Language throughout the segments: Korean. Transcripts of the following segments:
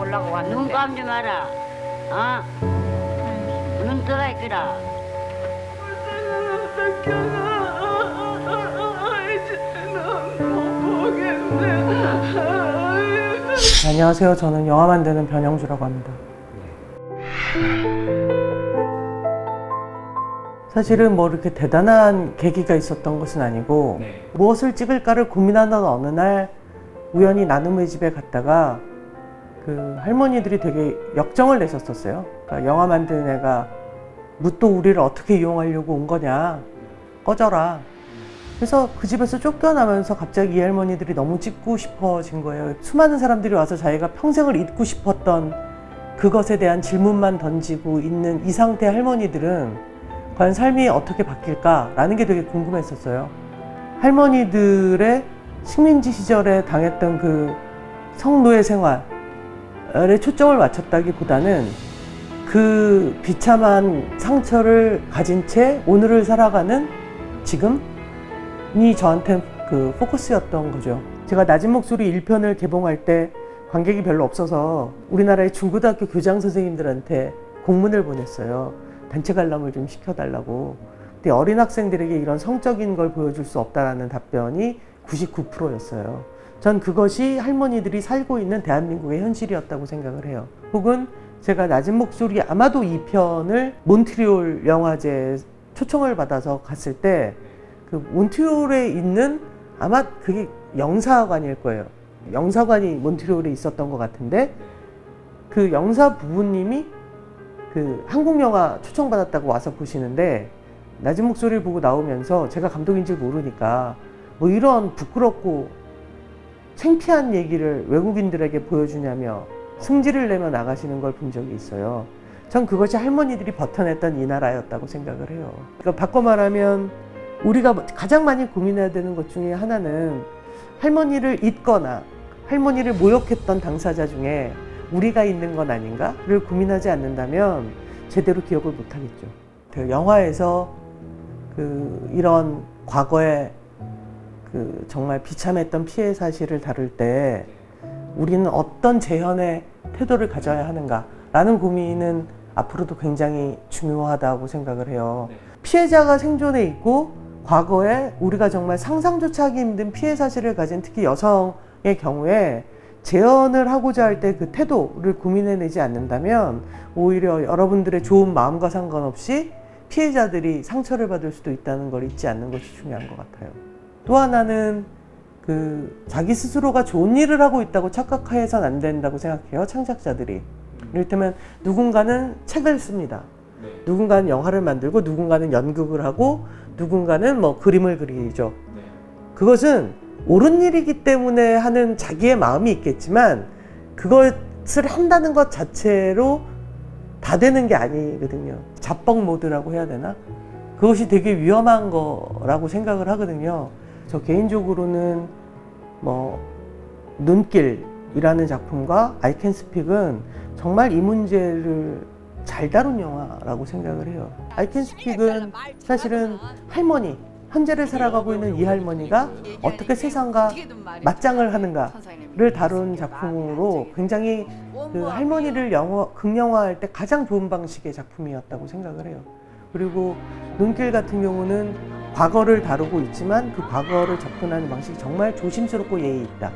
보려고 왔는데. 눈 감지 마라. 어? 눈 떠라 있거라. 안녕하세요. 저는 영화 만드는 변영주라고 합니다. 사실은 뭐 이렇게 대단한 계기가 있었던 것은 아니고 무엇을 찍을까를 고민하던 어느 날 우연히 나눔의 집에 갔다가 그 할머니들이 되게 역정을 내셨었어요. 그러니까 영화 만드는 애가 뭐 또 우리를 어떻게 이용하려고 온 거냐, 꺼져라. 그래서 그 집에서 쫓겨나면서 갑자기 이 할머니들이 너무 찍고 싶어진 거예요. 수많은 사람들이 와서 자기가 평생을 잊고 싶었던 그것에 대한 질문만 던지고 있는 이 상태의 할머니들은 과연 삶이 어떻게 바뀔까라는 게 되게 궁금했었어요. 할머니들의 식민지 시절에 당했던 그 성노예 생활에 초점을 맞췄다기보다는 그 비참한 상처를 가진 채 오늘을 살아가는 지금이 저한테 그 포커스였던 거죠. 제가 낮은 목소리 1편을 개봉할 때 관객이 별로 없어서 우리나라의 중고등학교 교장 선생님들한테 공문을 보냈어요. 단체 관람을 좀 시켜달라고. 근데 어린 학생들에게 이런 성적인 걸 보여줄 수 없다라는 답변이 99%였어요. 전 그것이 할머니들이 살고 있는 대한민국의 현실이었다고 생각을 해요. 혹은 제가 낮은 목소리 아마도 2편을 몬트리올 영화제에 초청을 받아서 갔을 때 그 몬트리올에 있는 아마 그게 영사관일 거예요. 영사관이 몬트리올에 있었던 것 같은데 그 영사 부부님이 그 한국 영화 초청받았다고 와서 보시는데 낮은 목소리를 보고 나오면서 제가 감독인 줄 모르니까 뭐 이런 부끄럽고 창피한 얘기를 외국인들에게 보여주냐며 승질을 내며 나가시는 걸 본 적이 있어요. 전 그것이 할머니들이 버텨냈던 이 나라였다고 생각을 해요. 그러니까 바꿔 말하면 우리가 가장 많이 고민해야 되는 것 중에 하나는 할머니를 잊거나 할머니를 모욕했던 당사자 중에 우리가 있는 건 아닌가를 고민하지 않는다면 제대로 기억을 못하겠죠. 그 영화에서 이런 과거에 정말 비참했던 피해 사실을 다룰 때 우리는 어떤 재현의 태도를 가져야 하는가라는 고민은 앞으로도 굉장히 중요하다고 생각을 해요. 피해자가 생존해 있고 과거에 우리가 정말 상상조차 하기 힘든 피해 사실을 가진 특히 여성의 경우에 재현을 하고자 할 때 그 태도를 고민해내지 않는다면 오히려 여러분들의 좋은 마음과 상관없이 피해자들이 상처를 받을 수도 있다는 걸 잊지 않는 것이 중요한 것 같아요. 또 하나는 자기 스스로가 좋은 일을 하고 있다고 착각해서는 안 된다고 생각해요. 창작자들이. 이를테면 누군가는 책을 씁니다. 누군가는 영화를 만들고 누군가는 연극을 하고 누군가는 뭐 그림을 그리죠. 그것은 옳은 일이기 때문에 하는 자기의 마음이 있겠지만 그것을 한다는 것 자체로 다 되는 게 아니거든요. 잡벅 모드라고 해야 되나? 그것이 되게 위험한 거라고 생각을 하거든요. 저 개인적으로는 뭐 눈길이라는 작품과 I Can Speak은 정말 이 문제를 잘 다룬 영화라고 생각을 해요. I Can Speak은 사실은 할머니, 현재를 살아가고 있는 이 할머니가 어떻게 세상과 맞짱을 하는가를 다룬 작품으로 굉장히 그 할머니를 극영화할 때 가장 좋은 방식의 작품이었다고 생각을 해요. 그리고 눈길 같은 경우는 과거를 다루고 있지만 그 과거를 접근하는 방식이 정말 조심스럽고 예의 있다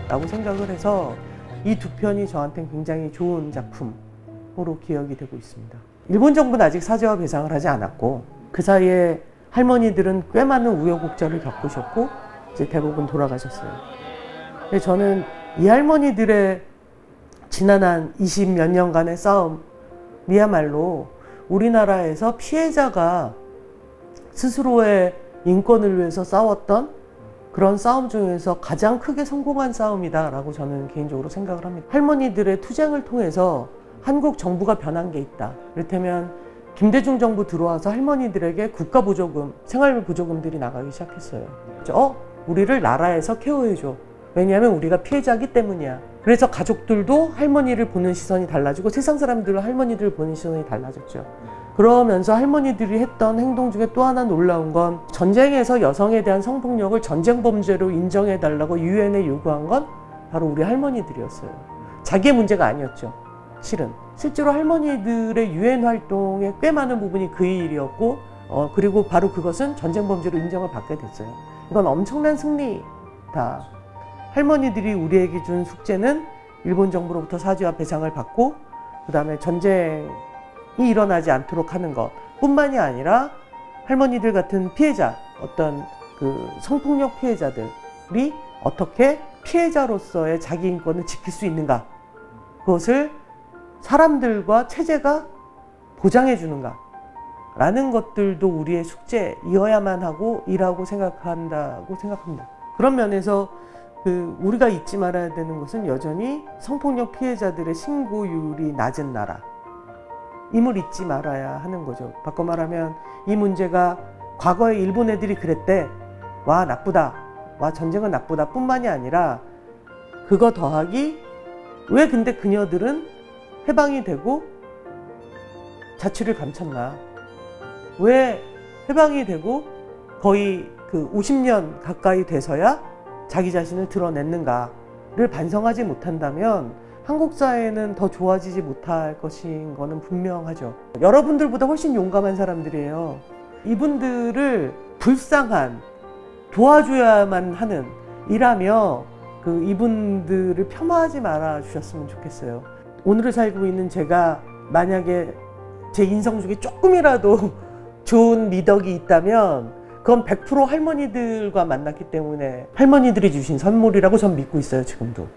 라고 생각을 해서 이 두 편이 저한테는 굉장히 좋은 작품으로 기억이 되고 있습니다. 일본 정부는 아직 사죄와 배상을 하지 않았고 그 사이에 할머니들은 꽤 많은 우여곡절을 겪으셨고 이제 대부분 돌아가셨어요. 근데 저는 이 할머니들의 지난 한 20몇 년간의 싸움이야말로 우리나라에서 피해자가 스스로의 인권을 위해서 싸웠던 그런 싸움 중에서 가장 크게 성공한 싸움이다라고 저는 개인적으로 생각을 합니다. 할머니들의 투쟁을 통해서 한국 정부가 변한 게 있다. 이를테면 김대중 정부 들어와서 할머니들에게 국가보조금, 생활보조금들이 나가기 시작했어요. 우리를 나라에서 케어해줘. 왜냐하면 우리가 피해자이기 때문이야. 그래서 가족들도 할머니를 보는 시선이 달라지고 세상 사람들은 할머니들을 보는 시선이 달라졌죠. 그러면서 할머니들이 했던 행동 중에 또 하나 놀라운 건 전쟁에서 여성에 대한 성폭력을 전쟁 범죄로 인정해달라고 유엔에 요구한 건 바로 우리 할머니들이었어요. 자기의 문제가 아니었죠. 실제로 할머니들의 유엔 활동의 꽤 많은 부분이 그의 일이었고 그리고 바로 그것은 전쟁 범죄로 인정을 받게 됐어요. 이건 엄청난 승리다. 할머니들이 우리에게 준 숙제는 일본 정부로부터 사죄와 배상을 받고 그 다음에 전쟁이 일어나지 않도록 하는 것 뿐만이 아니라 할머니들 같은 피해자, 어떤 그 성폭력 피해자들이 어떻게 피해자로서의 자기 인권을 지킬 수 있는가, 그것을 사람들과 체제가 보장해 주는가 라는 것들도 우리의 숙제이어야만 하고 이라고 생각한다고 생각합니다. 그런 면에서 우리가 잊지 말아야 되는 것은 여전히 성폭력 피해자들의 신고율이 낮은 나라, 임을 잊지 말아야 하는 거죠. 바꿔 말하면 이 문제가 과거에 일본 애들이 그랬대, 와 나쁘다, 와 전쟁은 나쁘다 뿐만이 아니라 그거 더하기 왜 근데 그녀들은 해방이 되고 자취를 감췄나, 왜 해방이 되고 거의 그 50년 가까이 돼서야 자기 자신을 드러냈는가를 반성하지 못한다면 한국 사회는 더 좋아지지 못할 것인 거는 분명하죠. 여러분들보다 훨씬 용감한 사람들이에요. 이분들을 불쌍한, 도와줘야만 하는 이라며 이분들을 폄하하지 말아 주셨으면 좋겠어요. 오늘을 살고 있는 제가 만약에 제 인성 중에 조금이라도 좋은 미덕이 있다면 그건 100% 할머니들과 만났기 때문에 할머니들이 주신 선물이라고 전 믿고 있어요, 지금도.